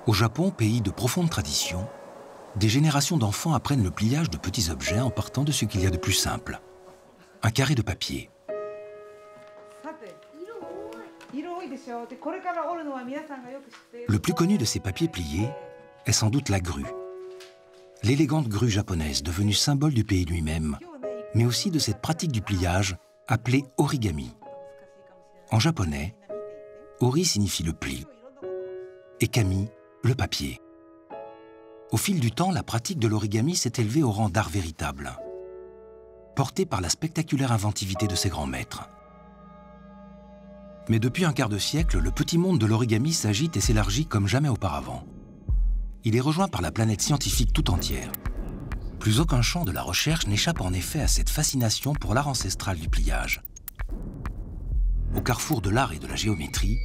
Au Japon, pays de profonde tradition, des générations d'enfants apprennent le pliage de petits objets en partant de ce qu'il y a de plus simple. Un carré de papier. Le plus connu de ces papiers pliés est sans doute la grue. L'élégante grue japonaise devenue symbole du pays lui-même, mais aussi de cette pratique du pliage appelée origami. En japonais, ori signifie le pli et kami, le papier. Au fil du temps, la pratique de l'origami s'est élevée au rang d'art véritable, portée par la spectaculaire inventivité de ses grands maîtres. Mais depuis un quart de siècle, le petit monde de l'origami s'agite et s'élargit comme jamais auparavant. Il est rejoint par la planète scientifique tout entière. Plus aucun champ de la recherche n'échappe en effet à cette fascination pour l'art ancestral du pliage. Au carrefour de l'art et de la géométrie,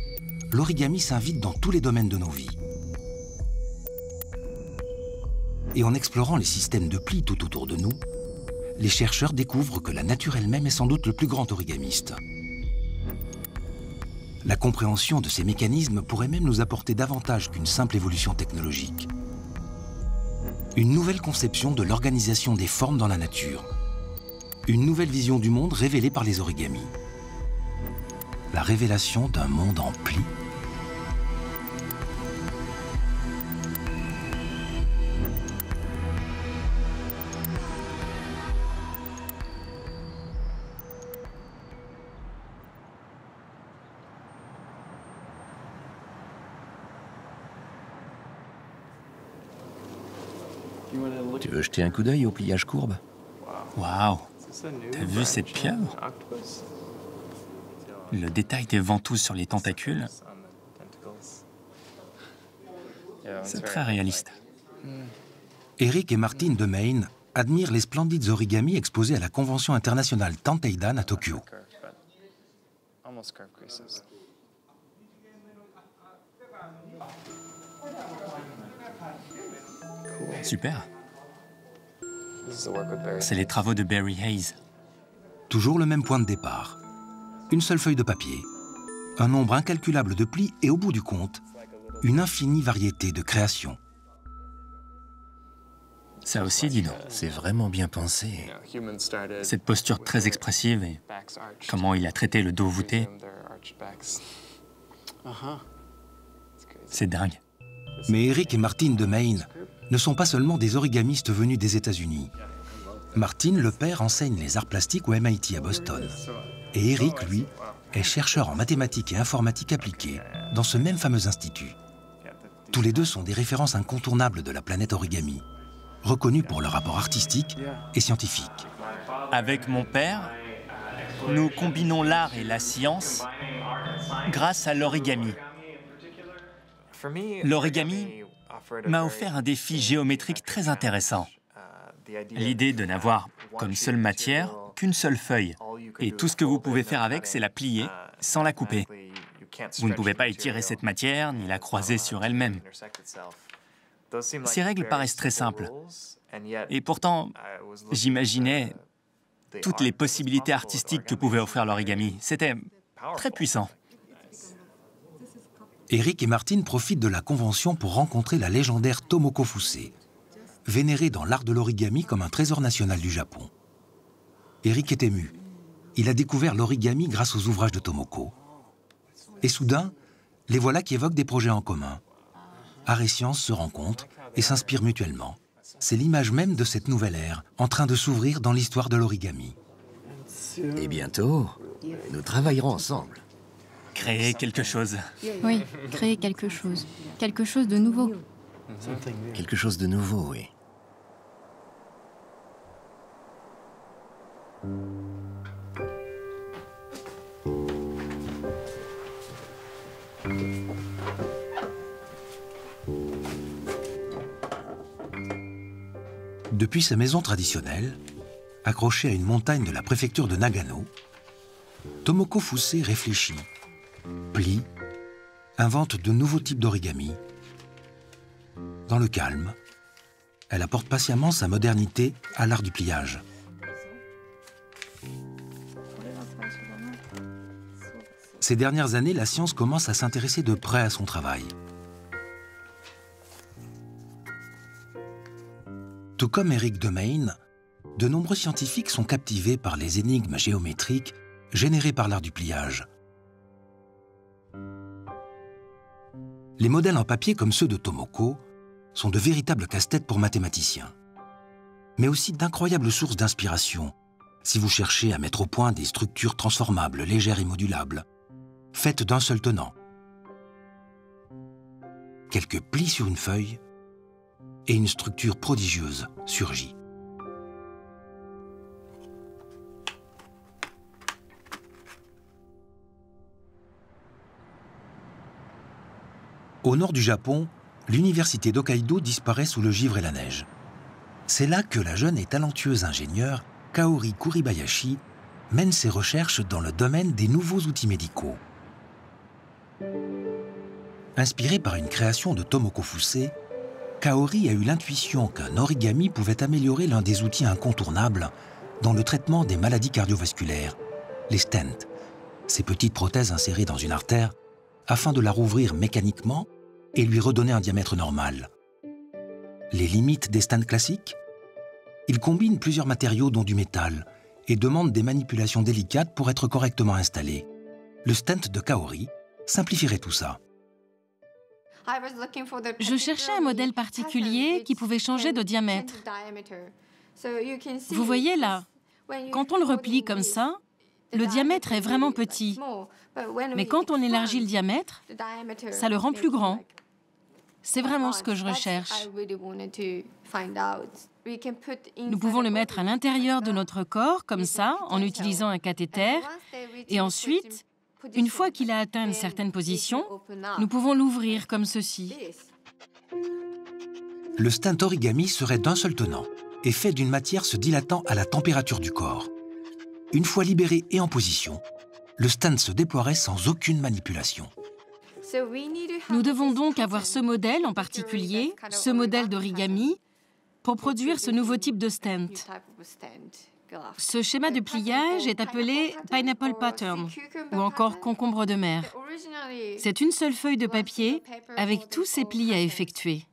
l'origami s'invite dans tous les domaines de nos vies. Et en explorant les systèmes de plis tout autour de nous, les chercheurs découvrent que la nature elle-même est sans doute le plus grand origamiste. La compréhension de ces mécanismes pourrait même nous apporter davantage qu'une simple évolution technologique. Une nouvelle conception de l'organisation des formes dans la nature. Une nouvelle vision du monde révélée par les origamis. La révélation d'un monde en plis. Tu veux jeter un coup d'œil au pliage courbe? Waouh! T'as vu cette pieuvre? Le détail des ventouses sur les tentacules, c'est très réaliste. Eric et Martine de Maine admirent les splendides origamis exposés à la Convention internationale Tanteidan à Tokyo. Super. C'est les travaux de Barry Hayes. Toujours le même point de départ. Une seule feuille de papier, un nombre incalculable de plis et au bout du compte, une infinie variété de créations. Ça aussi, dis donc. C'est vraiment bien pensé. Cette posture très expressive et comment il a traité le dos voûté. C'est dingue. Mais Eric et Martine de Maine ne sont pas seulement des origamistes venus des États-Unis. Martine, le père, enseigne les arts plastiques au MIT à Boston. Et Eric, lui, est chercheur en mathématiques et informatique appliquée dans ce même fameux institut. Tous les deux sont des références incontournables de la planète origami, reconnus pour leur rapport artistique et scientifique. Avec mon père, nous combinons l'art et la science grâce à l'origami. L'origami m'a offert un défi géométrique très intéressant. L'idée de n'avoir comme seule matière qu'une seule feuille. Et tout ce que vous pouvez faire avec, c'est la plier sans la couper. Vous ne pouvez pas étirer cette matière ni la croiser sur elle-même. Ces règles paraissent très simples. Et pourtant, j'imaginais toutes les possibilités artistiques que pouvait offrir l'origami. C'était très puissant. Eric et Martine profitent de la convention pour rencontrer la légendaire Tomoko Fusé, vénérée dans l'art de l'origami comme un trésor national du Japon. Eric est ému. Il a découvert l'origami grâce aux ouvrages de Tomoko. Et soudain, les voilà qui évoquent des projets en commun. Art et sciences se rencontrent et s'inspirent mutuellement. C'est l'image même de cette nouvelle ère, en train de s'ouvrir dans l'histoire de l'origami. Et bientôt, nous travaillerons ensemble. Créer quelque chose. Oui, créer quelque chose. Quelque chose de nouveau. Quelque chose de nouveau, oui. Depuis sa maison traditionnelle, accrochée à une montagne de la préfecture de Nagano, Tomoko Fusé réfléchit, plie, invente de nouveaux types d'origami. Dans le calme, elle apporte patiemment sa modernité à l'art du pliage. Ces dernières années, la science commence à s'intéresser de près à son travail. Tout comme Eric Demain, de nombreux scientifiques sont captivés par les énigmes géométriques générées par l'art du pliage. Les modèles en papier comme ceux de Tomoko sont de véritables casse-têtes pour mathématiciens, mais aussi d'incroyables sources d'inspiration si vous cherchez à mettre au point des structures transformables, légères et modulables, faites d'un seul tenant. Quelques plis sur une feuille et une structure prodigieuse surgit. Au nord du Japon, l'université d'Hokkaido disparaît sous le givre et la neige. C'est là que la jeune et talentueuse ingénieure Kaori Kuribayashi mène ses recherches dans le domaine des nouveaux outils médicaux. Inspirée par une création de Tomoko Fusé, Kaori a eu l'intuition qu'un origami pouvait améliorer l'un des outils incontournables dans le traitement des maladies cardiovasculaires, les stents, ces petites prothèses insérées dans une artère afin de la rouvrir mécaniquement et lui redonner un diamètre normal. Les limites des stents classiques? Ils combinent plusieurs matériaux dont du métal et demandent des manipulations délicates pour être correctement installés. Le stent de Kaori simplifierait tout ça. Je cherchais un modèle particulier qui pouvait changer de diamètre. Vous voyez là, quand on le replie comme ça, le diamètre est vraiment petit. Mais quand on élargit le diamètre, ça le rend plus grand. C'est vraiment ce que je recherche. Nous pouvons le mettre à l'intérieur de notre corps, comme ça, en utilisant un cathéter. Et ensuite, une fois qu'il a atteint une certaine position, nous pouvons l'ouvrir comme ceci. Le stent origami serait d'un seul tenant et fait d'une matière se dilatant à la température du corps. Une fois libéré et en position, le stent se déploierait sans aucune manipulation. Nous devons donc avoir ce modèle en particulier, ce modèle d'origami, pour produire ce nouveau type de stent. Ce schéma de pliage est appelé Pineapple Pattern ou encore concombre de mer. C'est une seule feuille de papier avec tous ces plis à effectuer.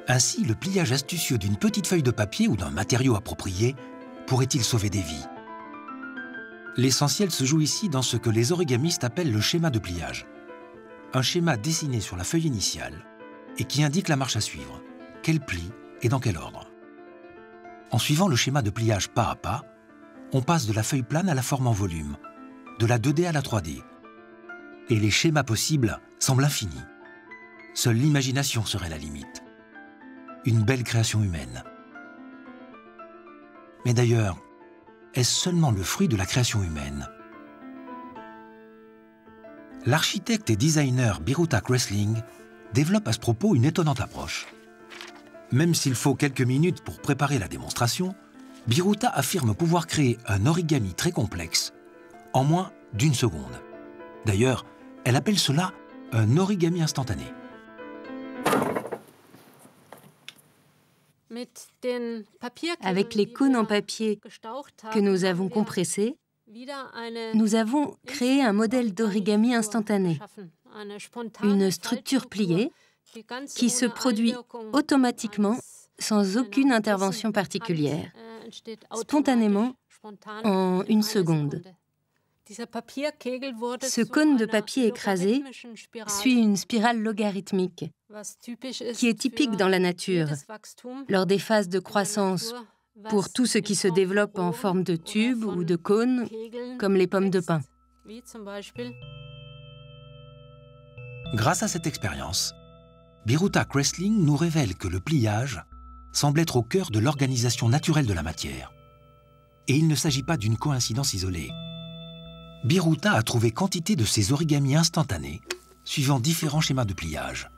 Ainsi, le pliage astucieux d'une petite feuille de papier ou d'un matériau approprié pourrait-il sauver des vies? L'essentiel se joue ici dans ce que les origamistes appellent le schéma de pliage. Un schéma dessiné sur la feuille initiale et qui indique la marche à suivre, quel pli et dans quel ordre. En suivant le schéma de pliage pas à pas, on passe de la feuille plane à la forme en volume, de la 2D à la 3D. Et les schémas possibles semblent infinis. Seule l'imagination serait la limite. Une belle création humaine. Mais d'ailleurs, est-ce seulement le fruit de la création humaine? L'architecte et designer Biruta Kressling développe à ce propos une étonnante approche. Même s'il faut quelques minutes pour préparer la démonstration, Biruta affirme pouvoir créer un origami très complexe en moins d'1 seconde. D'ailleurs, elle appelle cela un origami instantané. Avec les cônes en papier que nous avons compressés, nous avons créé un modèle d'origami instantané, une structure pliée qui se produit automatiquement sans aucune intervention particulière, spontanément en 1 seconde. Ce cône de papier écrasé suit une spirale logarithmique qui est typique dans la nature, lors des phases de croissance pour tout ce qui se développe en forme de tube ou de cône, comme les pommes de pin. Grâce à cette expérience, Biruta Kressling nous révèle que le pliage semble être au cœur de l'organisation naturelle de la matière. Et il ne s'agit pas d'une coïncidence isolée. Biruta a trouvé quantité de ces origamis instantanés, suivant différents schémas de pliage.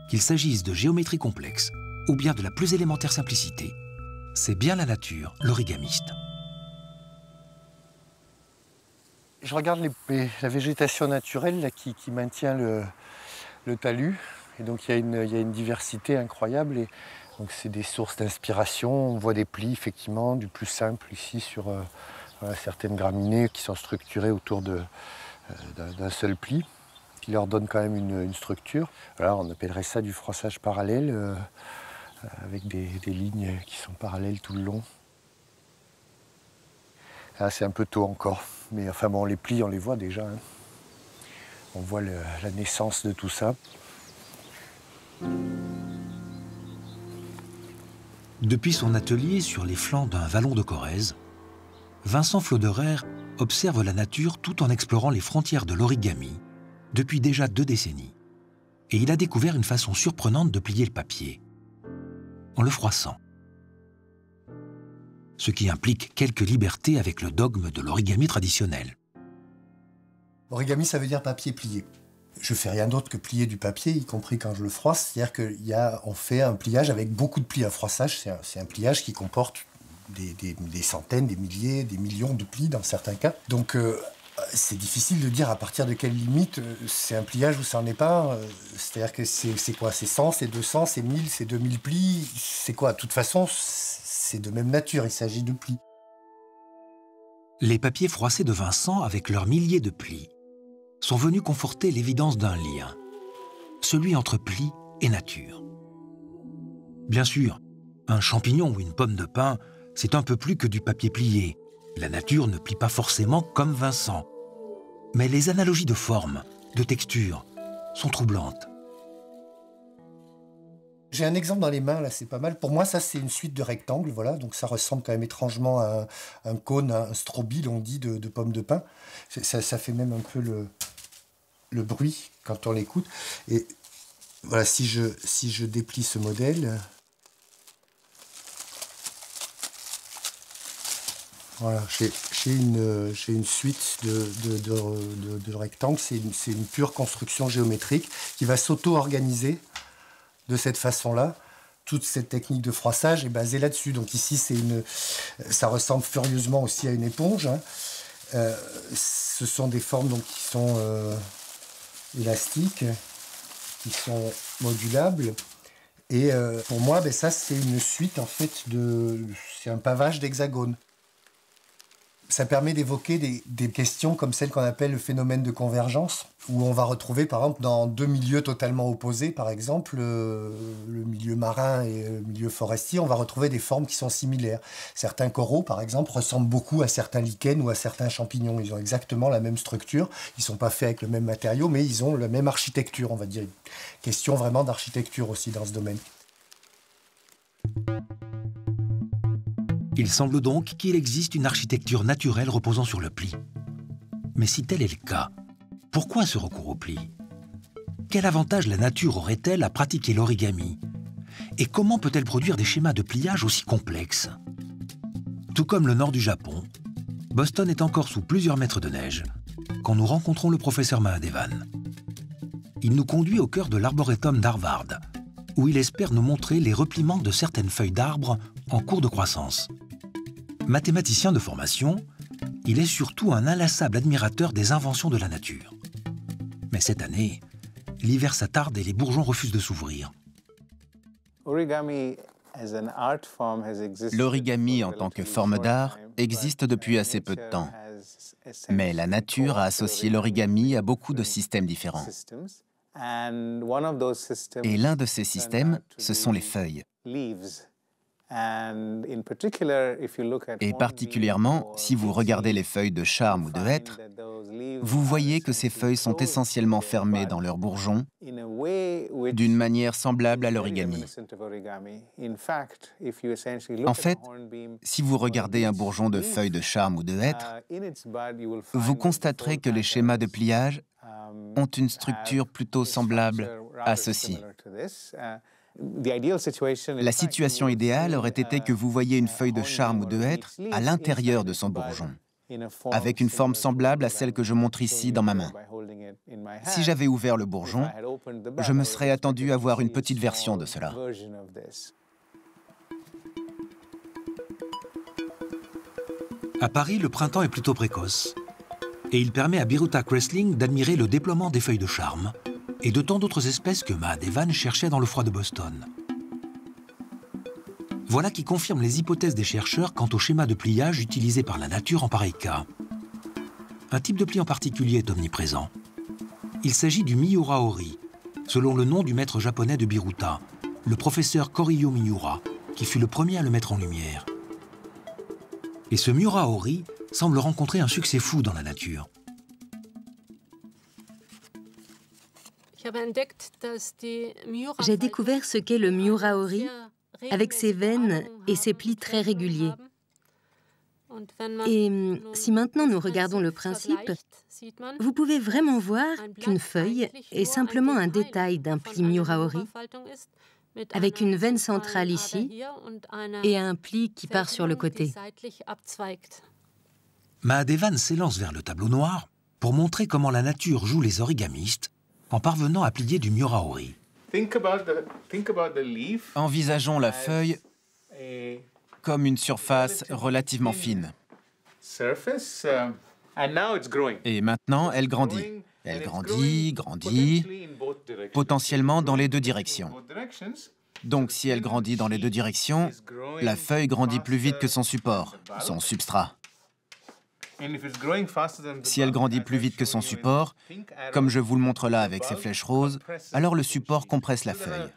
Qu'il s'agisse de géométrie complexe ou bien de la plus élémentaire simplicité, c'est bien la nature, l'origamiste. Je regarde la végétation naturelle là, qui maintient le talus. Et donc il y a une diversité incroyable. Et donc c'est des sources d'inspiration. On voit des plis, effectivement, du plus simple ici sur certaines graminées qui sont structurées autour d'un seul pli. qui leur donne quand même une structure. Voilà, on appellerait ça du froissage parallèle, avec des lignes qui sont parallèles tout le long. Là, c'est un peu tôt encore, mais enfin bon, les plis, on les voit déjà. Hein. On voit la naissance de tout ça. Depuis son atelier sur les flancs d'un vallon de Corrèze, Vincent Floderer observe la nature tout en explorant les frontières de l'origami depuis déjà 2 décennies. Et il a découvert une façon surprenante de plier le papier, en le froissant. Ce qui implique quelques libertés avec le dogme de l'origami traditionnel. Origami, ça veut dire papier plié. Je fais rien d'autre que plier du papier, y compris quand je le froisse. C'est-à-dire qu'on fait un pliage avec beaucoup de plis. Un froissage, c'est un pliage qui comporte des centaines, des milliers, des millions de plis dans certains cas. Donc c'est difficile de dire à partir de quelle limite c'est un pliage ou ça n'en est pas. C'est-à-dire que c'est quoi? C'est 100, c'est 200, c'est 1000, c'est 2000 plis. C'est quoi? De toute façon, c'est de même nature, il s'agit de plis. Les papiers froissés de Vincent, avec leurs milliers de plis, sont venus conforter l'évidence d'un lien, celui entre plis et nature. Bien sûr, un champignon ou une pomme de pin, c'est un peu plus que du papier plié. La nature ne plie pas forcément comme Vincent. Mais les analogies de forme, de texture, sont troublantes. J'ai un exemple dans les mains, là, c'est pas mal. Pour moi, ça, c'est une suite de rectangles, voilà. Donc ça ressemble quand même étrangement à un cône, un strobile, on dit, de pommes de pin. Ça fait même un peu le bruit quand on l'écoute. Et voilà, si je déplie ce modèle... Voilà, j'ai une suite de rectangles. C'est une pure construction géométrique qui va s'auto-organiser de cette façon-là. Toute cette technique de froissage est basée là-dessus. Donc ici, ça ressemble furieusement aussi à une éponge. Hein. Ce sont des formes donc, qui sont élastiques, qui sont modulables. Et pour moi, ça, c'est une suite, en fait, c'est un pavage d'hexagones. Ça permet d'évoquer des questions comme celle qu'on appelle le phénomène de convergence, où on va retrouver, par exemple, dans 2 milieux totalement opposés, par exemple, le milieu marin et le milieu forestier, on va retrouver des formes qui sont similaires. Certains coraux, par exemple, ressemblent beaucoup à certains lichens ou à certains champignons. Ils ont exactement la même structure. Ils ne sont pas faits avec le même matériau, mais ils ont la même architecture, on va dire. Question vraiment d'architecture aussi dans ce domaine. Il semble donc qu'il existe une architecture naturelle reposant sur le pli. Mais si tel est le cas, pourquoi ce recours au pli? Quel avantage la nature aurait-elle à pratiquer l'origami? Et comment peut-elle produire des schémas de pliage aussi complexes? Tout comme le nord du Japon, Boston est encore sous plusieurs mètres de neige quand nous rencontrons le professeur Mahadevan. Il nous conduit au cœur de l'arboretum d'Harvard, où il espère nous montrer les repliements de certaines feuilles d'arbres en cours de croissance. Mathématicien de formation, il est surtout un inlassable admirateur des inventions de la nature. Mais cette année, l'hiver s'attarde et les bourgeons refusent de s'ouvrir. L'origami en tant que forme d'art existe depuis assez peu de temps. Mais la nature a associé l'origami à beaucoup de systèmes différents. Et l'un de ces systèmes, ce sont les feuilles. Et particulièrement, si vous regardez les feuilles de charme ou de hêtre, vous voyez que ces feuilles sont essentiellement fermées dans leurs bourgeons d'une manière semblable à l'origami. En fait, si vous regardez un bourgeon de feuilles de charme ou de hêtre, vous constaterez que les schémas de pliage ont une structure plutôt semblable à ceci. La situation idéale aurait été que vous voyiez une feuille de charme ou de hêtre à l'intérieur de son bourgeon, avec une forme semblable à celle que je montre ici dans ma main. Si j'avais ouvert le bourgeon, je me serais attendu à voir une petite version de cela. À Paris, le printemps est plutôt précoce. Et il permet à Biruta Cressling d'admirer le déploiement des feuilles de charme et de tant d'autres espèces que Mahadevan cherchait dans le froid de Boston. Voilà qui confirme les hypothèses des chercheurs quant au schéma de pliage utilisé par la nature en pareil cas. Un type de pli en particulier est omniprésent, Il s'agit du Miura-ori, selon le nom du maître japonais de Biruta, le professeur Koriyo Miura, qui fut le premier à le mettre en lumière. Et ce Miura-ori semble rencontrer un succès fou dans la nature. J'ai découvert ce qu'est le Miura-ori avec ses veines et ses plis très réguliers. Et si maintenant nous regardons le principe, vous pouvez vraiment voir qu'une feuille est simplement un détail d'un pli Miura-ori, avec une veine centrale ici et un pli qui part sur le côté. Mahadevan s'élance vers le tableau noir pour montrer comment la nature joue les origamistes en parvenant à plier du Miura-ori. Envisageons la feuille comme une surface relativement fine. Et maintenant, elle grandit. Elle grandit, potentiellement dans les deux directions. Donc si elle grandit dans les deux directions, la feuille grandit plus vite que son support, son substrat. Si elle grandit plus vite que son support, comme je vous le montre là avec ces flèches roses, alors le support compresse la feuille.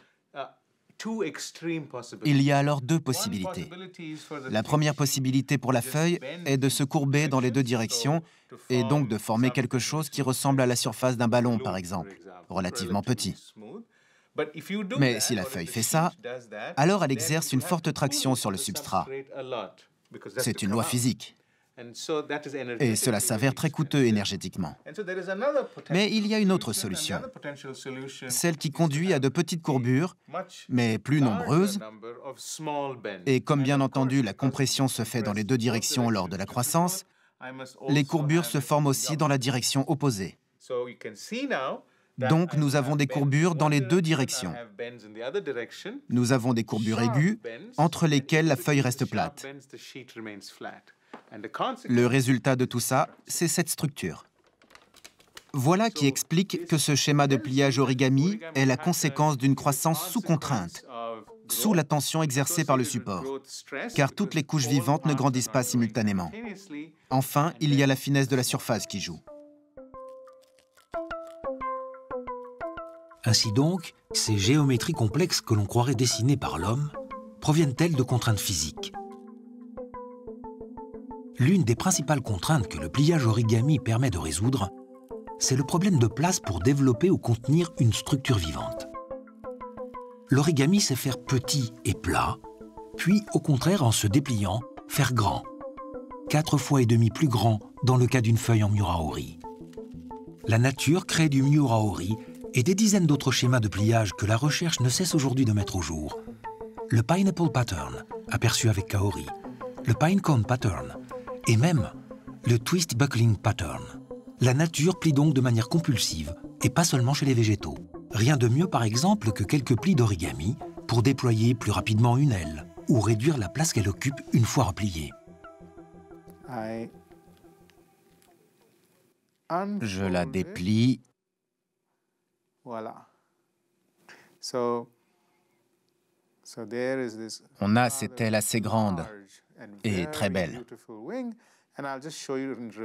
Il y a alors deux possibilités. La première possibilité pour la feuille est de se courber dans les deux directions et donc de former quelque chose qui ressemble à la surface d'un ballon, par exemple, relativement petit. Mais si la feuille fait ça, alors elle exerce une forte traction sur le substrat. C'est une loi physique. Et cela s'avère très coûteux énergétiquement. Mais il y a une autre solution, celle qui conduit à de petites courbures, mais plus nombreuses, et comme bien entendu la compression se fait dans les deux directions lors de la croissance, les courbures se forment aussi dans la direction opposée. Donc nous avons des courbures dans les deux directions. Nous avons des courbures aiguës, entre lesquelles la feuille reste plate. Le résultat de tout ça, c'est cette structure. Voilà qui explique que ce schéma de pliage origami est la conséquence d'une croissance sous contrainte, sous la tension exercée par le support, car toutes les couches vivantes ne grandissent pas simultanément. Enfin, il y a la finesse de la surface qui joue. Ainsi donc, ces géométries complexes que l'on croirait dessinées par l'homme proviennent-elles de contraintes physiques? L'une des principales contraintes que le pliage origami permet de résoudre, c'est le problème de place pour développer ou contenir une structure vivante. L'origami sait faire petit et plat, puis au contraire en se dépliant, faire grand. 4 fois et demi plus grand dans le cas d'une feuille en Miura-ori. La nature crée du Miura-ori et des dizaines d'autres schémas de pliage que la recherche ne cesse aujourd'hui de mettre au jour. Le Pineapple Pattern, aperçu avec Kaori, le Pine Cone Pattern, et même le Twist Buckling Pattern. La nature plie donc de manière compulsive, et pas seulement chez les végétaux. Rien de mieux par exemple que quelques plis d'origami pour déployer plus rapidement une aile, ou réduire la place qu'elle occupe une fois repliée. Je la déplie. Voilà. On a cette aile assez grande et très belle.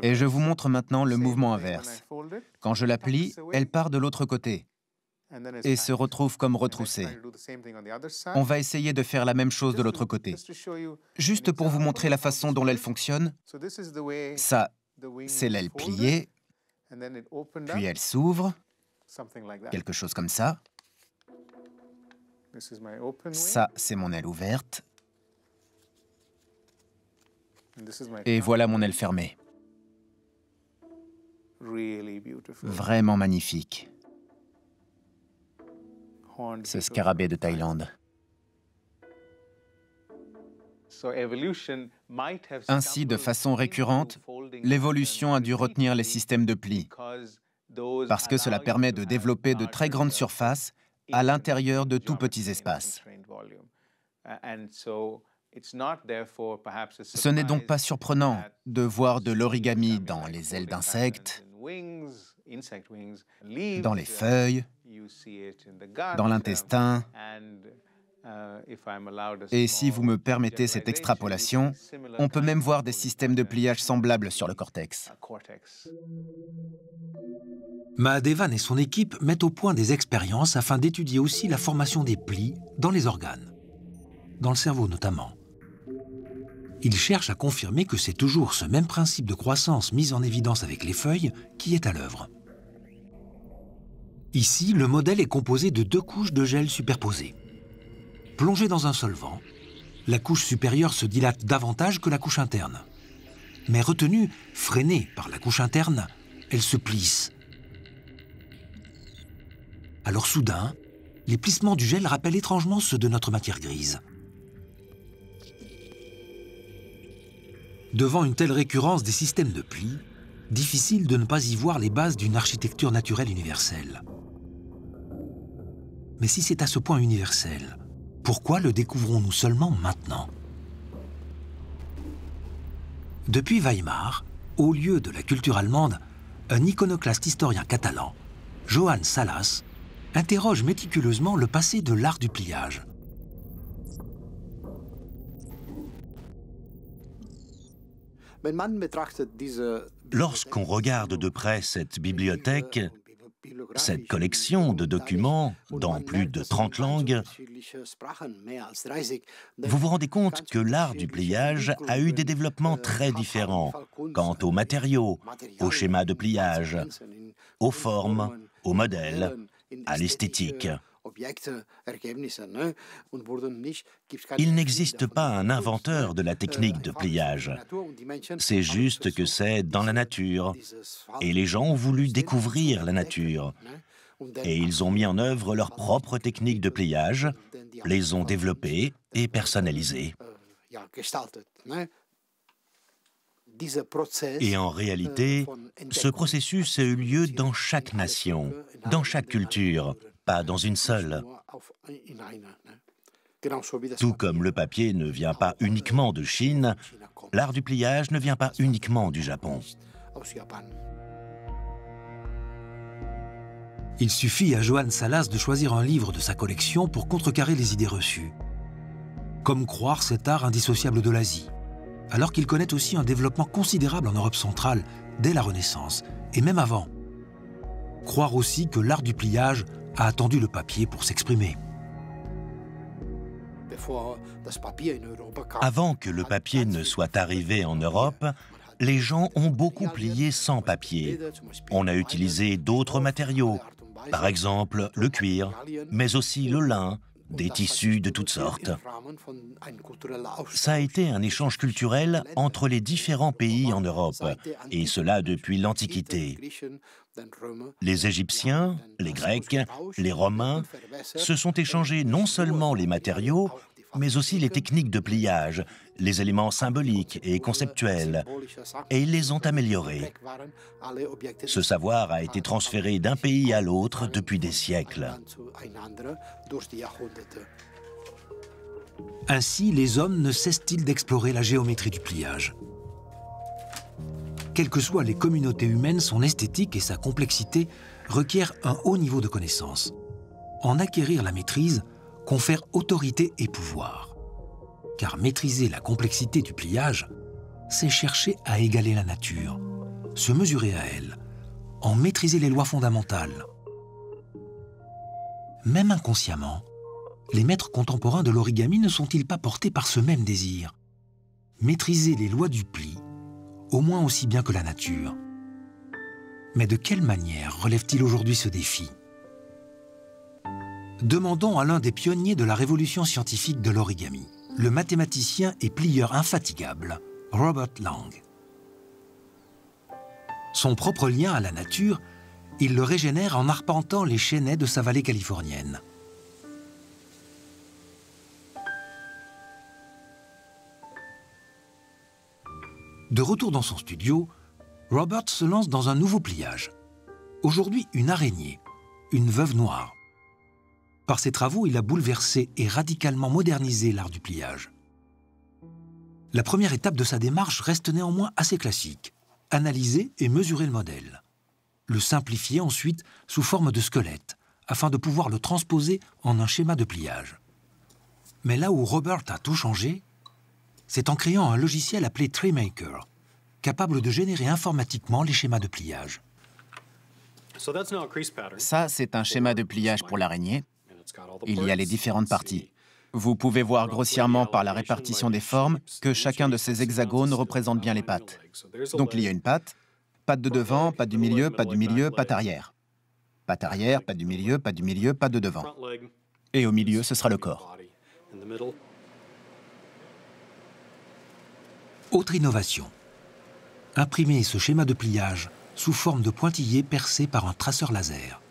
Et je vous montre maintenant le mouvement inverse. Quand je la plie, elle part de l'autre côté et se retrouve comme retroussée. On va essayer de faire la même chose de l'autre côté. Juste pour vous montrer la façon dont l'aile fonctionne, ça, c'est l'aile pliée, puis elle s'ouvre, quelque chose comme ça. Ça, c'est mon aile ouverte. Et voilà mon aile fermée. Vraiment magnifique. Ce scarabée de Thaïlande. Ainsi, de façon récurrente, l'évolution a dû retenir les systèmes de plis, parce que cela permet de développer de très grandes surfaces à l'intérieur de tout petits espaces. Ce n'est donc pas surprenant de voir de l'origami dans les ailes d'insectes, dans les feuilles, dans l'intestin. Et si vous me permettez cette extrapolation, on peut même voir des systèmes de pliage semblables sur le cortex. Mahadevan et son équipe mettent au point des expériences afin d'étudier aussi la formation des plis dans les organes, dans le cerveau notamment. Ils cherchent à confirmer que c'est toujours ce même principe de croissance mis en évidence avec les feuilles qui est à l'œuvre. Ici, le modèle est composé de 2 couches de gel superposées. Plongée dans un solvant, la couche supérieure se dilate davantage que la couche interne. Mais retenue, freinée par la couche interne, elle se plisse. Alors soudain, les plissements du gel rappellent étrangement ceux de notre matière grise. Devant une telle récurrence des systèmes de plis, difficile de ne pas y voir les bases d'une architecture naturelle universelle. Mais si c'est à ce point universel, pourquoi le découvrons-nous seulement maintenant? Depuis Weimar, haut lieu de la culture allemande, un iconoclaste historien catalan, Johann Salas, interroge méticuleusement le passé de l'art du pliage. Lorsqu'on regarde de près cette bibliothèque, cette collection de documents dans plus de 30 langues, vous vous rendez compte que l'art du pliage a eu des développements très différents quant aux matériaux, aux schémas de pliage, aux formes, aux modèles, à l'esthétique. Il n'existe pas un inventeur de la technique de pliage. C'est juste que c'est dans la nature. Et les gens ont voulu découvrir la nature. Et ils ont mis en œuvre leur propre technique de pliage, les ont développées et personnalisées. Et en réalité, ce processus a eu lieu dans chaque nation, dans chaque culture, pas dans une seule. Tout comme le papier ne vient pas uniquement de Chine, l'art du pliage ne vient pas uniquement du Japon. Il suffit à Johann Salas de choisir un livre de sa collection pour contrecarrer les idées reçues. Comme croire cet art indissociable de l'Asie, alors qu'il connaît aussi un développement considérable en Europe centrale dès la Renaissance, et même avant. Croire aussi que l'art du pliage a attendu le papier pour s'exprimer. Avant que le papier ne soit arrivé en Europe, les gens ont beaucoup plié sans papier. On a utilisé d'autres matériaux, par exemple le cuir, mais aussi le lin, des tissus de toutes sortes. Ça a été un échange culturel entre les différents pays en Europe, et cela depuis l'Antiquité. Les Égyptiens, les Grecs, les Romains se sont échangés non seulement les matériaux, mais aussi les techniques de pliage, les éléments symboliques et conceptuels, et ils les ont améliorés. Ce savoir a été transféré d'un pays à l'autre depuis des siècles. Ainsi, les hommes ne cessent-ils d'explorer la géométrie du pliage. Quelles que soient les communautés humaines, son esthétique et sa complexité requièrent un haut niveau de connaissance. En acquérir la maîtrise confère autorité et pouvoir. Car maîtriser la complexité du pliage, c'est chercher à égaler la nature, se mesurer à elle, en maîtriser les lois fondamentales. Même inconsciemment, les maîtres contemporains de l'origami ne sont-ils pas portés par ce même désir? Maîtriser les lois du pli, au moins aussi bien que la nature. Mais de quelle manière relève-t-il aujourd'hui ce défi? Demandons à l'un des pionniers de la révolution scientifique de l'origami, le mathématicien et plieur infatigable, Robert Lang. Son propre lien à la nature, il le régénère en arpentant les chênaies de sa vallée californienne. De retour dans son studio, Robert se lance dans un nouveau pliage. Aujourd'hui, une araignée, une veuve noire. Par ses travaux, il a bouleversé et radicalement modernisé l'art du pliage. La première étape de sa démarche reste néanmoins assez classique. Analyser et mesurer le modèle. Le simplifier ensuite sous forme de squelette, afin de pouvoir le transposer en un schéma de pliage. Mais là où Robert a tout changé, c'est en créant un logiciel appelé TreeMaker, capable de générer informatiquement les schémas de pliage. Ça, c'est un schéma de pliage pour l'araignée. Il y a les différentes parties. Vous pouvez voir grossièrement par la répartition des formes que chacun de ces hexagones représente bien les pattes. Donc il y a une patte de devant, patte du milieu, patte arrière. Patte arrière, patte du milieu, patte de devant. Et au milieu, ce sera le corps. Autre innovation. Imprimer ce schéma de pliage sous forme de pointillés percés par un traceur laser.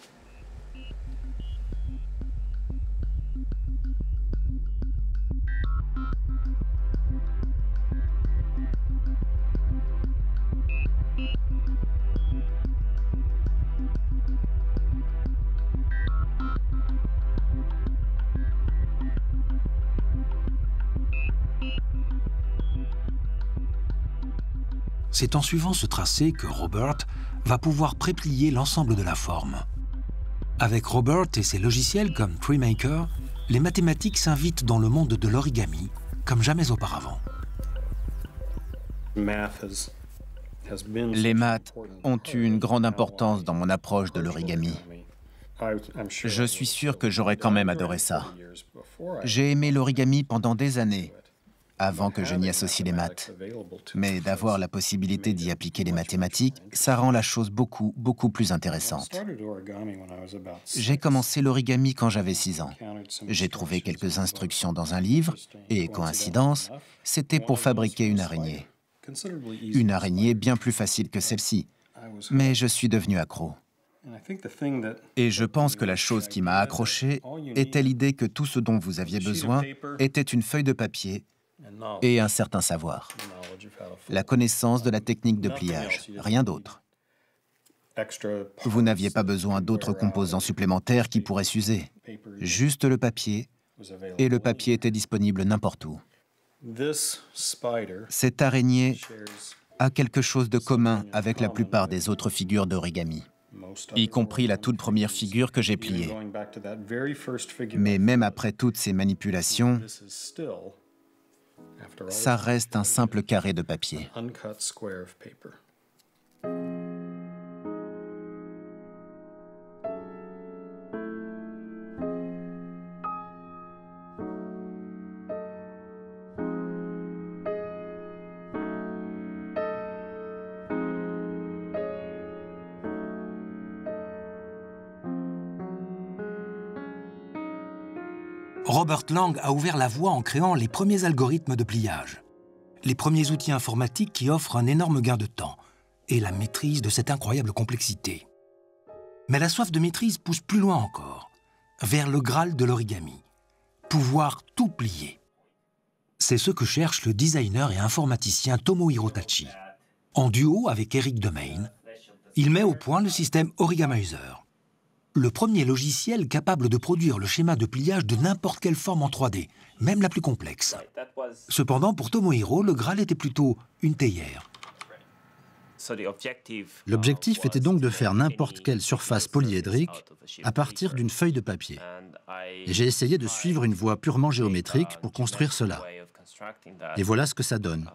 C'est en suivant ce tracé que Robert va pouvoir préplier l'ensemble de la forme. Avec Robert et ses logiciels comme TreeMaker, les mathématiques s'invitent dans le monde de l'origami comme jamais auparavant. Les maths ont eu une grande importance dans mon approche de l'origami. Je suis sûr que j'aurais quand même adoré ça. J'ai aimé l'origami pendant des années, avant que je n'y associe les maths. Mais d'avoir la possibilité d'y appliquer les mathématiques, ça rend la chose beaucoup plus intéressante. J'ai commencé l'origami quand j'avais 6 ans. J'ai trouvé quelques instructions dans un livre, et coïncidence, c'était pour fabriquer une araignée. Une araignée bien plus facile que celle-ci, mais je suis devenu accro. Et je pense que la chose qui m'a accroché était l'idée que tout ce dont vous aviez besoin était une feuille de papier et un certain savoir. La connaissance de la technique de pliage, rien d'autre. Vous n'aviez pas besoin d'autres composants supplémentaires qui pourraient s'user. Juste le papier, et le papier était disponible n'importe où. Cette araignée a quelque chose de commun avec la plupart des autres figures d'origami, y compris la toute première figure que j'ai pliée. Mais même après toutes ces manipulations, ça reste un simple carré de papier. Robert Lang a ouvert la voie en créant les premiers algorithmes de pliage, les premiers outils informatiques qui offrent un énorme gain de temps et la maîtrise de cette incroyable complexité. Mais la soif de maîtrise pousse plus loin encore, vers le Graal de l'origami, pouvoir tout plier. C'est ce que cherche le designer et informaticien Tomohiro Tachi. En duo avec Eric Demain, il met au point le système Origamizer, le premier logiciel capable de produire le schéma de pliage de n'importe quelle forme en 3D, même la plus complexe. Cependant, pour Tomohiro, le Graal était plutôt une théière. L'objectif était donc de faire n'importe quelle surface polyédrique à partir d'une feuille de papier. Et j'ai essayé de suivre une voie purement géométrique pour construire cela. Et voilà ce que ça donne.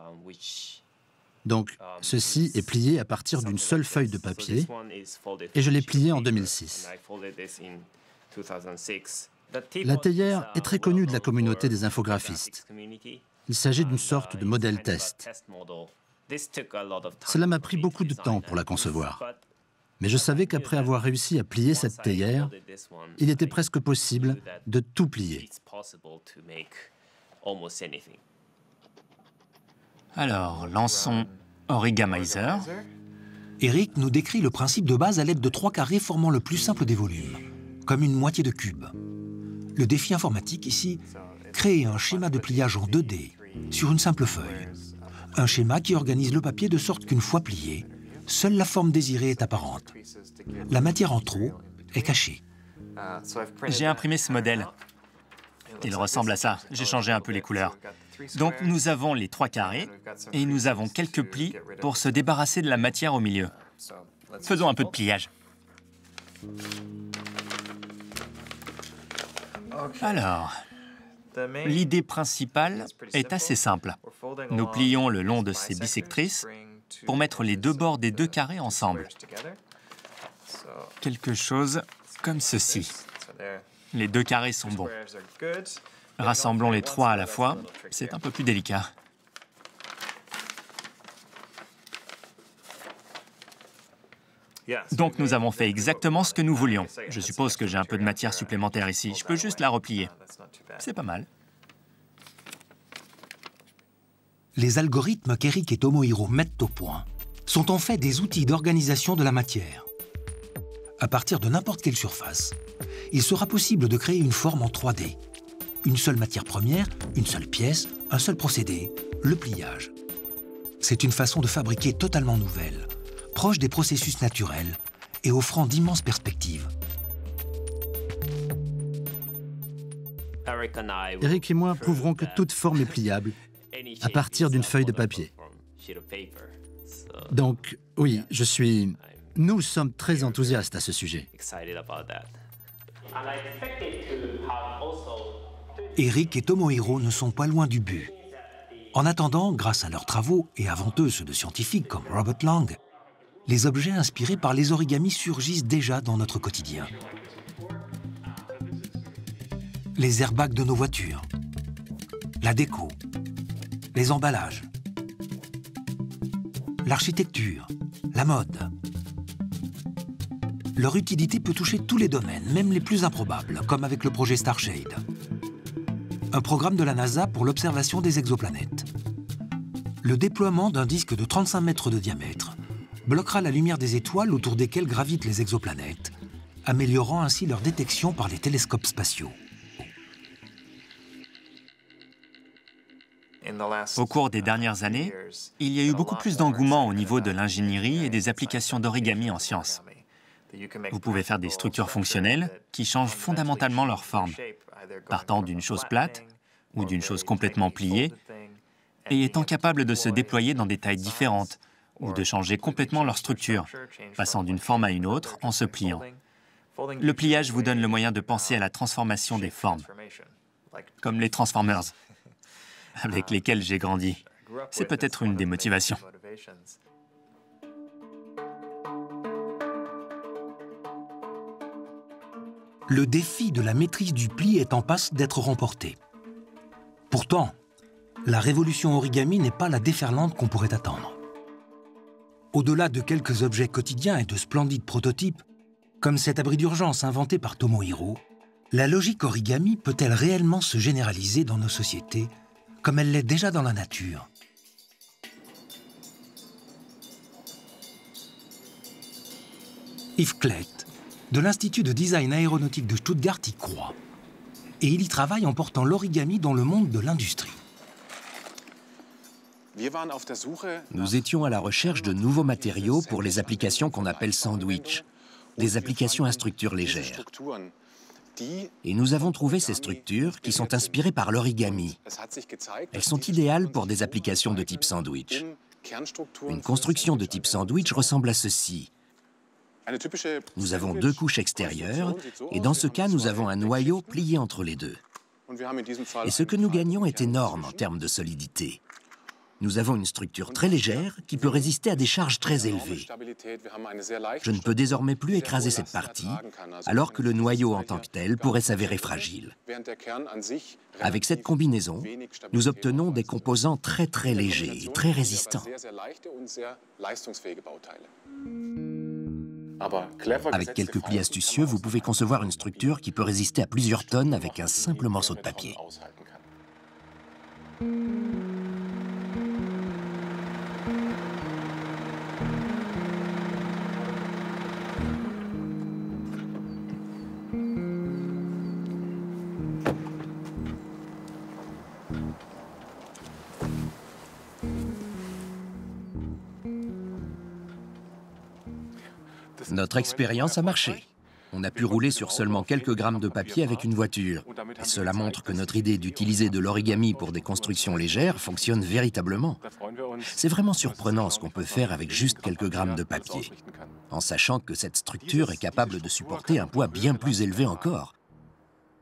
Donc, ceci est plié à partir d'une seule feuille de papier, et je l'ai plié en 2006. La théière est très connue de la communauté des infographistes. Il s'agit d'une sorte de modèle test. Cela m'a pris beaucoup de temps pour la concevoir. Mais je savais qu'après avoir réussi à plier cette théière, il était presque possible de tout plier. Alors, lançons Origamizer. Eric nous décrit le principe de base à l'aide de 3 carrés formant le plus simple des volumes, comme une moitié de cube. Le défi informatique ici, créer un schéma de pliage en 2D sur une simple feuille. Un schéma qui organise le papier de sorte qu'une fois plié, seule la forme désirée est apparente. La matière en trop est cachée. J'ai imprimé ce modèle. Il ressemble à ça. J'ai changé un peu les couleurs. Donc nous avons les 3 carrés et nous avons quelques plis pour se débarrasser de la matière au milieu. Faisons un peu de pliage. Alors, l'idée principale est assez simple. Nous plions le long de ces bissectrices pour mettre les 2 bords des 2 carrés ensemble. quelque chose comme ceci. Les 2 carrés sont bons. Rassemblons les 3 à la fois, c'est un peu plus délicat. Donc nous avons fait exactement ce que nous voulions. Je suppose que j'ai un peu de matière supplémentaire ici. Je peux juste la replier. C'est pas mal. Les algorithmes qu'Eric et Tomohiro mettent au point sont en fait des outils d'organisation de la matière. À partir de n'importe quelle surface, il sera possible de créer une forme en 3D. Une seule matière première, une seule pièce, un seul procédé, le pliage. C'est une façon de fabriquer totalement nouvelle, proche des processus naturels et offrant d'immenses perspectives. Eric et moi prouverons que toute forme est pliable à partir d'une feuille de papier. Donc, oui, nous sommes très enthousiastes à ce sujet. Eric et Tomohiro ne sont pas loin du but. En attendant, grâce à leurs travaux, et avant eux ceux de scientifiques comme Robert Lang, les objets inspirés par les origamis surgissent déjà dans notre quotidien. Les airbags de nos voitures, la déco, les emballages, l'architecture, la mode. Leur utilité peut toucher tous les domaines, même les plus improbables, comme avec le projet Starshade, un programme de la NASA pour l'observation des exoplanètes. Le déploiement d'un disque de 35 mètres de diamètre bloquera la lumière des étoiles autour desquelles gravitent les exoplanètes, améliorant ainsi leur détection par les télescopes spatiaux. Au cours des dernières années, il y a eu beaucoup plus d'engouement au niveau de l'ingénierie et des applications d'origami en sciences. Vous pouvez faire des structures fonctionnelles qui changent fondamentalement leur forme, partant d'une chose plate ou d'une chose complètement pliée, et étant capables de se déployer dans des tailles différentes ou de changer complètement leur structure, passant d'une forme à une autre en se pliant. Le pliage vous donne le moyen de penser à la transformation des formes, comme les Transformers, avec lesquels j'ai grandi. C'est peut-être une des motivations. Le défi de la maîtrise du pli est en passe d'être remporté. Pourtant, la révolution origami n'est pas la déferlante qu'on pourrait attendre. Au-delà de quelques objets quotidiens et de splendides prototypes, comme cet abri d'urgence inventé par Tomohiro, la logique origami peut-elle réellement se généraliser dans nos sociétés comme elle l'est déjà dans la nature? Yves Klett, de l'Institut de design aéronautique de Stuttgart, y croit. Et il y travaille en portant l'origami dans le monde de l'industrie. Nous étions à la recherche de nouveaux matériaux pour les applications qu'on appelle sandwich, des applications à structure légère. Et nous avons trouvé ces structures qui sont inspirées par l'origami. Elles sont idéales pour des applications de type sandwich. Une construction de type sandwich ressemble à ceci. Nous avons 2 couches extérieures, et dans ce cas, nous avons un noyau plié entre les deux. Et ce que nous gagnons est énorme en termes de solidité. Nous avons une structure très légère qui peut résister à des charges très élevées. Je ne peux désormais plus écraser cette partie, alors que le noyau en tant que tel pourrait s'avérer fragile. Avec cette combinaison, nous obtenons des composants très très légers et très résistants. Avec quelques plis astucieux, vous pouvez concevoir une structure qui peut résister à plusieurs tonnes avec un simple morceau de papier. Notre expérience a marché. On a pu rouler sur seulement quelques grammes de papier avec une voiture. Et cela montre que notre idée d'utiliser de l'origami pour des constructions légères fonctionne véritablement. C'est vraiment surprenant ce qu'on peut faire avec juste quelques grammes de papier, en sachant que cette structure est capable de supporter un poids bien plus élevé encore.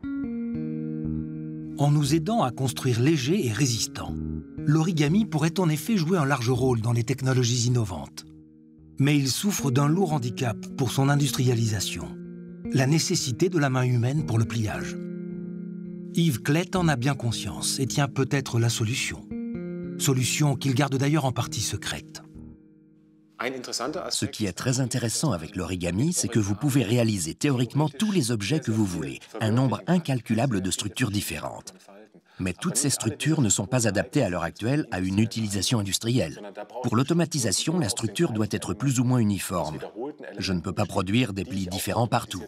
En nous aidant à construire léger et résistant, l'origami pourrait en effet jouer un large rôle dans les technologies innovantes. Mais il souffre d'un lourd handicap pour son industrialisation, la nécessité de la main humaine pour le pliage. Yves Klett en a bien conscience et tient peut-être la solution. Solution qu'il garde d'ailleurs en partie secrète. Ce qui est très intéressant avec l'origami, c'est que vous pouvez réaliser théoriquement tous les objets que vous voulez, un nombre incalculable de structures différentes. Mais toutes ces structures ne sont pas adaptées à l'heure actuelle à une utilisation industrielle. Pour l'automatisation, la structure doit être plus ou moins uniforme. Je ne peux pas produire des plis différents partout.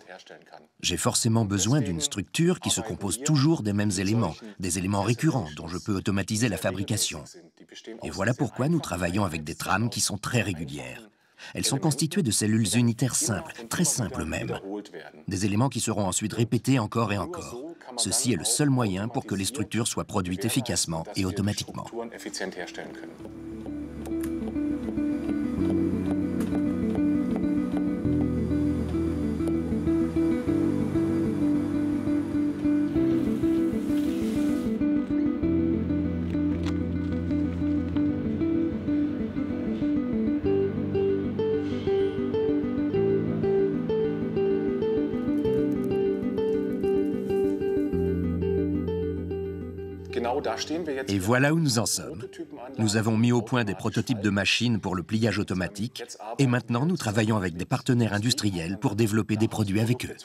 J'ai forcément besoin d'une structure qui se compose toujours des mêmes éléments, des éléments récurrents dont je peux automatiser la fabrication. Et voilà pourquoi nous travaillons avec des trames qui sont très régulières. Elles sont constituées de cellules unitaires simples, très simples même. Des éléments qui seront ensuite répétés encore et encore. Ceci est le seul moyen pour que les structures soient produites efficacement et automatiquement. Et voilà où nous en sommes. Nous avons mis au point des prototypes de machines pour le pliage automatique et maintenant nous travaillons avec des partenaires industriels pour développer des produits avec eux.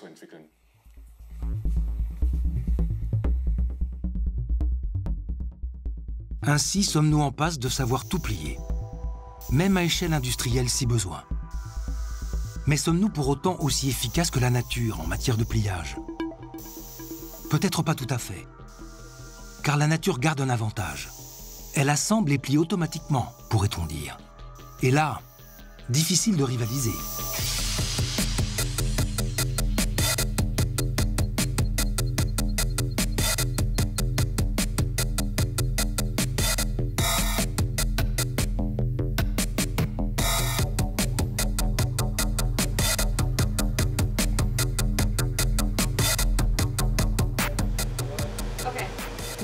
Ainsi sommes-nous en passe de savoir tout plier, même à échelle industrielle si besoin. Mais sommes-nous pour autant aussi efficaces que la nature en matière de pliage? Peut-être pas tout à fait. Car la nature garde un avantage. Elle assemble et plie automatiquement, pourrait-on dire. Et là, difficile de rivaliser.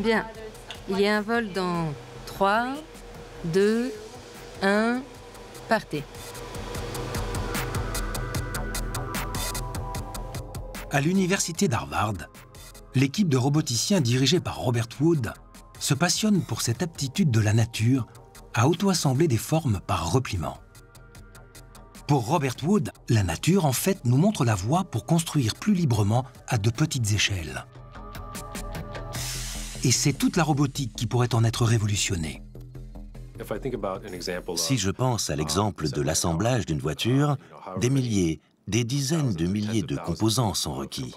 Bien. Il y a un vol dans 3, 2, 1, partez. À l'université d'Harvard, l'équipe de roboticiens dirigée par Robert Wood se passionne pour cette aptitude de la nature à auto-assembler des formes par repliement. Pour Robert Wood, la nature, en fait, nous montre la voie pour construire plus librement à de petites échelles. Et c'est toute la robotique qui pourrait en être révolutionnée. Si je pense à l'exemple de l'assemblage d'une voiture, des milliers, des dizaines de milliers de composants sont requis.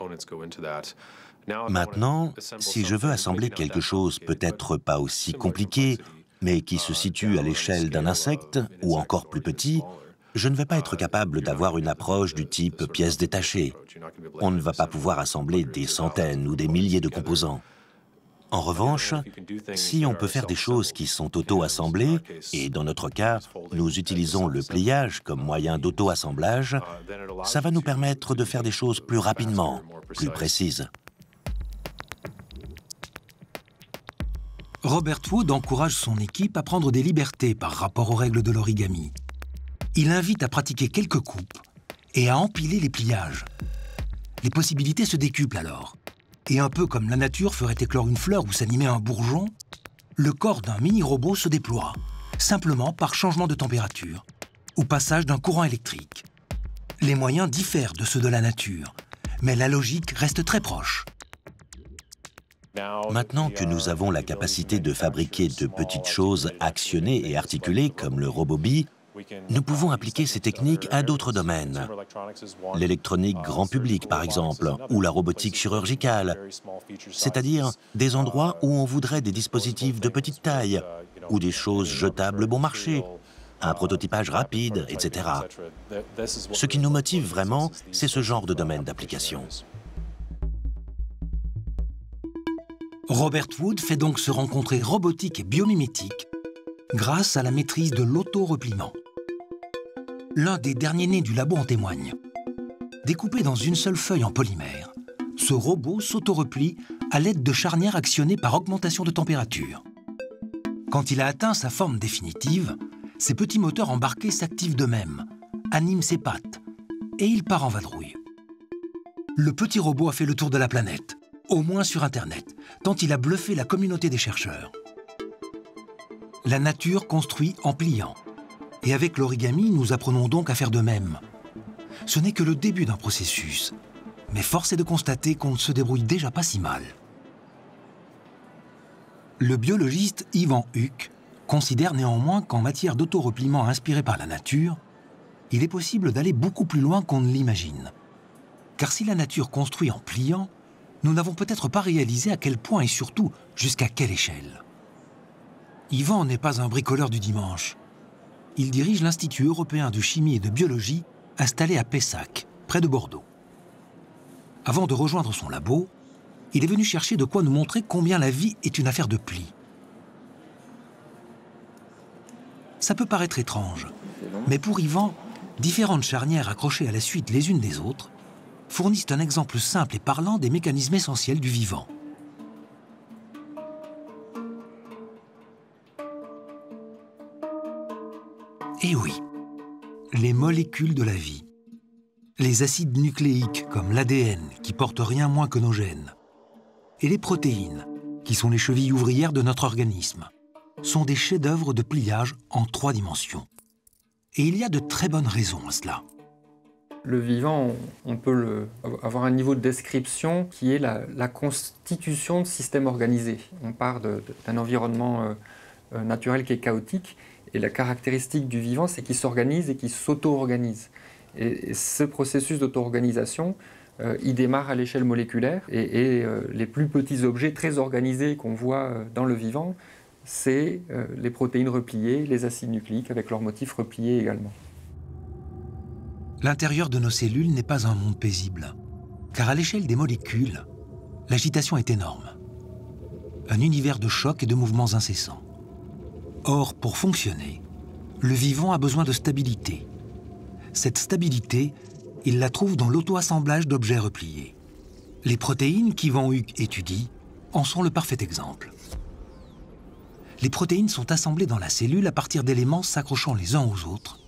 Maintenant, si je veux assembler quelque chose peut-être pas aussi compliqué, mais qui se situe à l'échelle d'un insecte ou encore plus petit, je ne vais pas être capable d'avoir une approche du type pièce détachée. On ne va pas pouvoir assembler des centaines ou des milliers de composants. En revanche, si on peut faire des choses qui sont auto-assemblées, et dans notre cas, nous utilisons le pliage comme moyen d'auto-assemblage, ça va nous permettre de faire des choses plus rapidement, plus précises. Robert Wood encourage son équipe à prendre des libertés par rapport aux règles de l'origami. Il invite à pratiquer quelques coupes et à empiler les pliages. Les possibilités se décuplent alors. Et un peu comme la nature ferait éclore une fleur ou s'animer un bourgeon, le corps d'un mini-robot se déploie, simplement par changement de température ou passage d'un courant électrique. Les moyens diffèrent de ceux de la nature, mais la logique reste très proche. Maintenant que nous avons la capacité de fabriquer de petites choses actionnées et articulées comme le RoboBee, nous pouvons appliquer ces techniques à d'autres domaines. L'électronique grand public, par exemple, ou la robotique chirurgicale, c'est-à-dire des endroits où on voudrait des dispositifs de petite taille, ou des choses jetables bon marché, un prototypage rapide, etc. Ce qui nous motive vraiment, c'est ce genre de domaine d'application. Robert Wood fait donc se rencontrer robotique et biomimétique grâce à la maîtrise de l'auto-repliement. L'un des derniers nés du labo en témoigne. Découpé dans une seule feuille en polymère, ce robot s'auto-replie à l'aide de charnières actionnées par augmentation de température. Quand il a atteint sa forme définitive, ces petits moteurs embarqués s'activent d'eux-mêmes, anime ses pattes et il part en vadrouille. Le petit robot a fait le tour de la planète, au moins sur Internet, tant il a bluffé la communauté des chercheurs. La nature construit en pliant. Et avec l'origami, nous apprenons donc à faire de même. Ce n'est que le début d'un processus, mais force est de constater qu'on ne se débrouille déjà pas si mal. Le biologiste Ivan Huck considère néanmoins qu'en matière d'autorepliement inspiré par la nature, il est possible d'aller beaucoup plus loin qu'on ne l'imagine. Car si la nature construit en pliant, nous n'avons peut-être pas réalisé à quel point et surtout jusqu'à quelle échelle. Ivan n'est pas un bricoleur du dimanche. Il dirige l'Institut européen de chimie et de biologie installé à Pessac, près de Bordeaux. Avant de rejoindre son labo, il est venu chercher de quoi nous montrer combien la vie est une affaire de plis. Ça peut paraître étrange, mais pour Ivan, différentes charnières accrochées à la suite les unes des autres fournissent un exemple simple et parlant des mécanismes essentiels du vivant. Et oui, les molécules de la vie, les acides nucléiques comme l'ADN qui portent rien moins que nos gènes, et les protéines qui sont les chevilles ouvrières de notre organisme, sont des chefs-d'œuvre de pliage en 3 dimensions. Et il y a de très bonnes raisons à cela. Le vivant, on peut avoir un niveau de description qui est la constitution de systèmes organisés. On part d'un environnement naturel qui est chaotique, et la caractéristique du vivant, c'est qu'il s'organise et qu'il s'auto-organise. Et ce processus d'auto-organisation, il démarre à l'échelle moléculaire, et les plus petits objets très organisés qu'on voit dans le vivant, c'est les protéines repliées, les acides nucléiques avec leurs motifs repliés également. L'intérieur de nos cellules n'est pas un monde paisible, car à l'échelle des molécules, l'agitation est énorme. Un univers de chocs et de mouvements incessants. Or, pour fonctionner, le vivant a besoin de stabilité. Cette stabilité, il la trouve dans l'auto-assemblage d'objets repliés. Les protéines qu'Ivan Huck étudie en sont le parfait exemple. Les protéines sont assemblées dans la cellule à partir d'éléments s'accrochant les uns aux autres,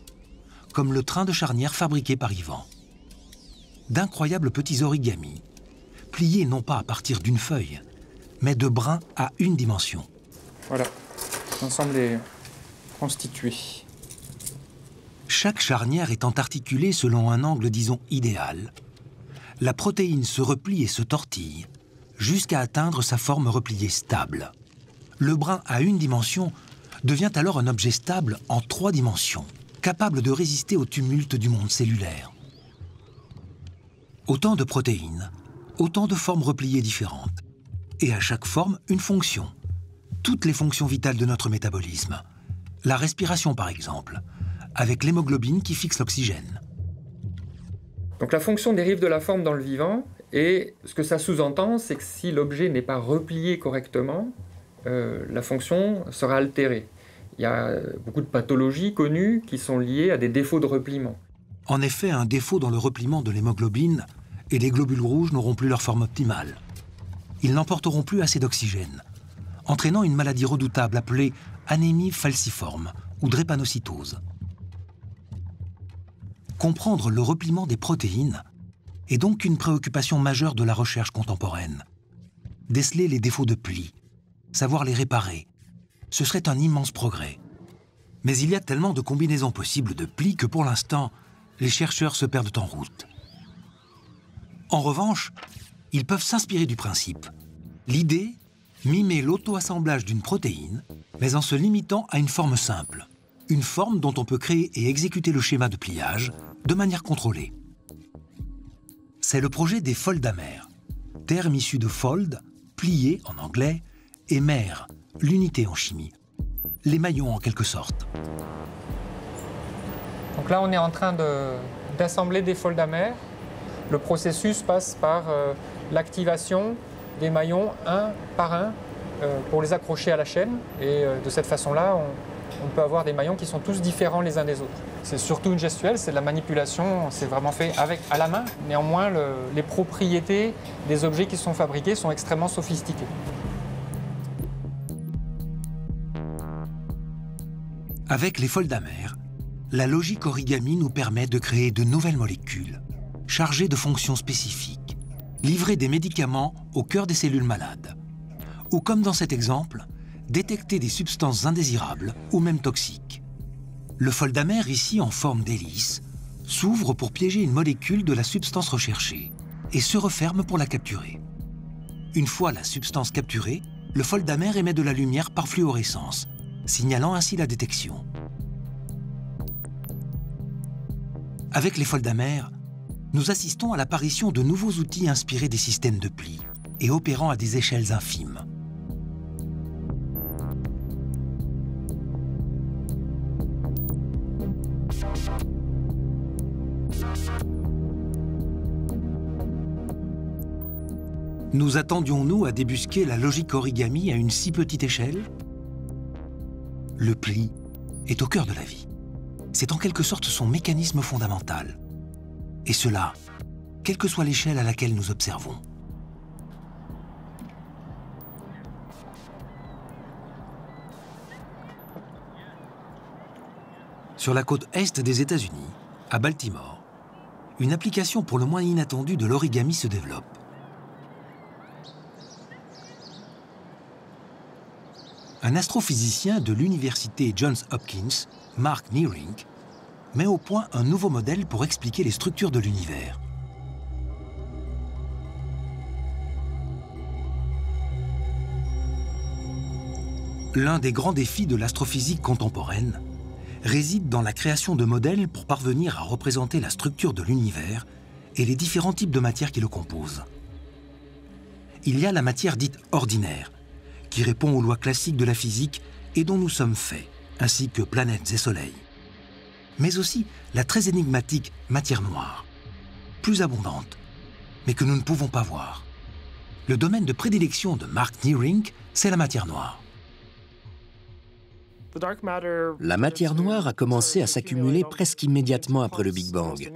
comme le train de charnière fabriqué par Ivan. D'incroyables petits origamis, pliés non pas à partir d'une feuille, mais de brins à une dimension. Voilà, l'ensemble est constitué. Chaque charnière étant articulée selon un angle, disons, idéal, la protéine se replie et se tortille jusqu'à atteindre sa forme repliée stable. Le brin à une dimension devient alors un objet stable en 3 dimensions, capable de résister au tumulte du monde cellulaire. Autant de protéines, autant de formes repliées différentes, et à chaque forme, une fonction. Toutes les fonctions vitales de notre métabolisme. La respiration, par exemple, avec l'hémoglobine qui fixe l'oxygène. Donc la fonction dérive de la forme dans le vivant, et ce que ça sous-entend, c'est que si l'objet n'est pas replié correctement, la fonction sera altérée. Il y a beaucoup de pathologies connues qui sont liées à des défauts de repliement. En effet, un défaut dans le repliement de l'hémoglobine et les globules rouges n'auront plus leur forme optimale. Ils n'emporteront plus assez d'oxygène, entraînant une maladie redoutable appelée anémie falciforme ou drépanocytose. Comprendre le repliement des protéines est donc une préoccupation majeure de la recherche contemporaine. Déceler les défauts de plis, savoir les réparer, ce serait un immense progrès. Mais il y a tellement de combinaisons possibles de plis que pour l'instant, les chercheurs se perdent en route. En revanche, ils peuvent s'inspirer du principe. L'idée, mimer l'auto-assemblage d'une protéine, mais en se limitant à une forme simple. Une forme dont on peut créer et exécuter le schéma de pliage de manière contrôlée. C'est le projet des foldamers, terme issu de fold, plié en anglais, et mer, l'unité en chimie. Les maillons en quelque sorte. Donc là, on est en train d'assembler des foldamers. Le processus passe par l'activation des maillons un par un pour les accrocher à la chaîne. Et de cette façon-là, on peut avoir des maillons qui sont tous différents les uns des autres. C'est surtout une gestuelle, c'est de la manipulation, c'est vraiment fait à la main. Néanmoins, les propriétés des objets qui sont fabriqués sont extrêmement sophistiquées. Avec les foldamers, la logique origami nous permet de créer de nouvelles molécules, chargées de fonctions spécifiques, livrer des médicaments au cœur des cellules malades, ou comme dans cet exemple, détecter des substances indésirables ou même toxiques. Le foldamer, ici en forme d'hélice, s'ouvre pour piéger une molécule de la substance recherchée et se referme pour la capturer. Une fois la substance capturée, le foldamer émet de la lumière par fluorescence, signalant ainsi la détection. Avec les foldamers, nous assistons à l'apparition de nouveaux outils inspirés des systèmes de pli et opérant à des échelles infimes. Nous attendions-nous à débusquer la logique origami à une si petite échelle? Le pli est au cœur de la vie. C'est en quelque sorte son mécanisme fondamental. Et cela, quelle que soit l'échelle à laquelle nous observons. Sur la côte est des États-Unis, à Baltimore, une application pour le moins inattendue de l'origami se développe. Un astrophysicien de l'université Johns Hopkins, Mark Neerink, met au point un nouveau modèle pour expliquer les structures de l'univers. L'un des grands défis de l'astrophysique contemporaine réside dans la création de modèles pour parvenir à représenter la structure de l'univers et les différents types de matière qui le composent. Il y a la matière dite ordinaire, qui répond aux lois classiques de la physique et dont nous sommes faits, ainsi que planètes et soleils. Mais aussi la très énigmatique matière noire, plus abondante, mais que nous ne pouvons pas voir. Le domaine de prédilection de Mark Neerink, c'est la matière noire. La matière noire a commencé à s'accumuler presque immédiatement après le Big Bang.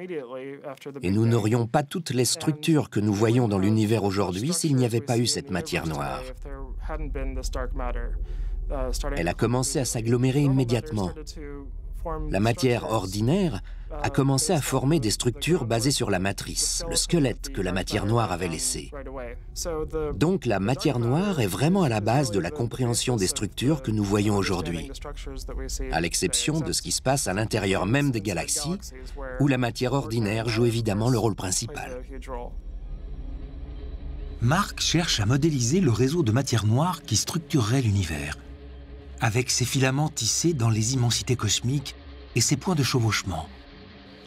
Et nous n'aurions pas toutes les structures que nous voyons dans l'univers aujourd'hui s'il n'y avait pas eu cette matière noire. Elle a commencé à s'agglomérer immédiatement. La matière ordinaire a commencé à former des structures basées sur la matrice, le squelette que la matière noire avait laissé. Donc la matière noire est vraiment à la base de la compréhension des structures que nous voyons aujourd'hui, à l'exception de ce qui se passe à l'intérieur même des galaxies, où la matière ordinaire joue évidemment le rôle principal. Mark cherche à modéliser le réseau de matière noire qui structurerait l'univers, avec ses filaments tissés dans les immensités cosmiques et ses points de chevauchement,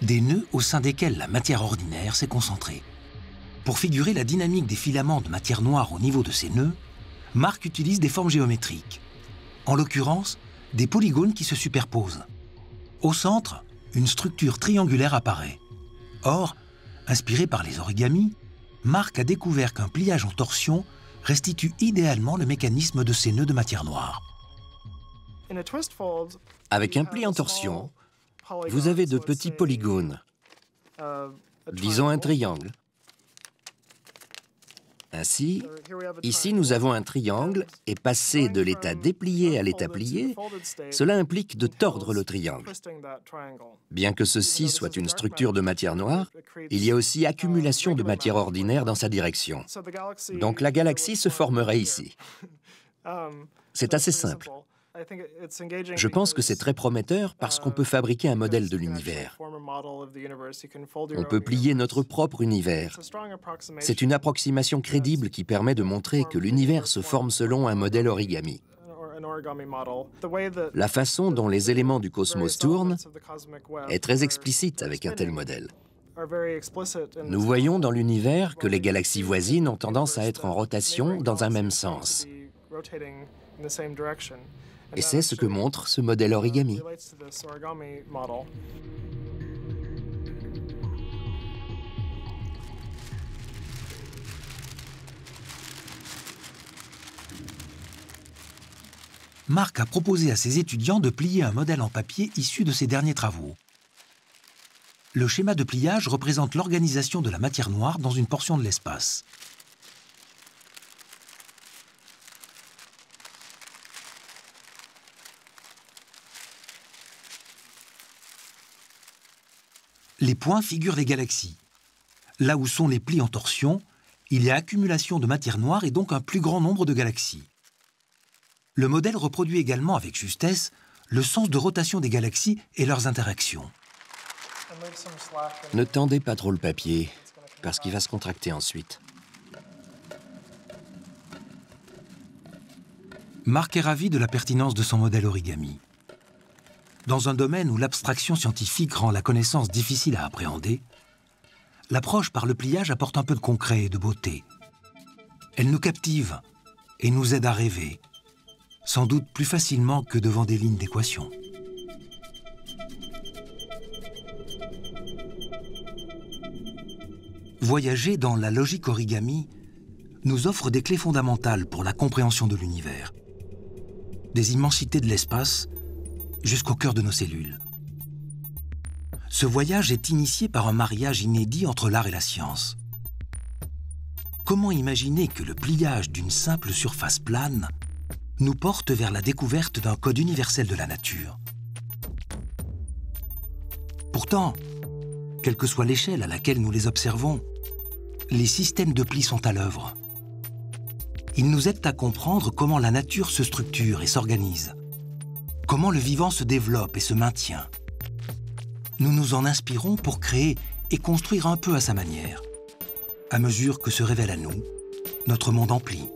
des nœuds au sein desquels la matière ordinaire s'est concentrée. Pour figurer la dynamique des filaments de matière noire au niveau de ces nœuds, Mark utilise des formes géométriques, en l'occurrence des polygones qui se superposent. Au centre, une structure triangulaire apparaît. Or, inspiré par les origamis, Mark a découvert qu'un pliage en torsion restitue idéalement le mécanisme de ces nœuds de matière noire. Avec un pli en torsion, vous avez de petits polygones, disons un triangle. Ainsi, ici nous avons un triangle et passer de l'état déplié à l'état plié, cela implique de tordre le triangle. Bien que ceci soit une structure de matière noire, il y a aussi accumulation de matière ordinaire dans sa direction. Donc la galaxie se formerait ici. C'est assez simple. Je pense que c'est très prometteur parce qu'on peut fabriquer un modèle de l'univers. On peut plier notre propre univers. C'est une approximation crédible qui permet de montrer que l'univers se forme selon un modèle origami. La façon dont les éléments du cosmos tournent est très explicite avec un tel modèle. Nous voyons dans l'univers que les galaxies voisines ont tendance à être en rotation dans un même sens. Et c'est ce que montre ce modèle origami. Mark a proposé à ses étudiants de plier un modèle en papier issu de ses derniers travaux. Le schéma de pliage représente l'organisation de la matière noire dans une portion de l'espace. Les points figurent les galaxies. Là où sont les plis en torsion, il y a accumulation de matière noire et donc un plus grand nombre de galaxies. Le modèle reproduit également avec justesse le sens de rotation des galaxies et leurs interactions. Ne tendez pas trop le papier, parce qu'il va se contracter ensuite. Marc est ravi de la pertinence de son modèle origami. Dans un domaine où l'abstraction scientifique rend la connaissance difficile à appréhender, l'approche par le pliage apporte un peu de concret et de beauté. Elle nous captive et nous aide à rêver, sans doute plus facilement que devant des lignes d'équation. Voyager dans la logique origami nous offre des clés fondamentales pour la compréhension de l'univers. Des immensités de l'espace jusqu'au cœur de nos cellules. Ce voyage est initié par un mariage inédit entre l'art et la science. Comment imaginer que le pliage d'une simple surface plane nous porte vers la découverte d'un code universel de la nature? Pourtant, quelle que soit l'échelle à laquelle nous les observons, les systèmes de plis sont à l'œuvre. Ils nous aident à comprendre comment la nature se structure et s'organise, comment le vivant se développe et se maintient. Nous nous en inspirons pour créer et construire un peu à sa manière, à mesure que se révèle à nous notre monde en plis.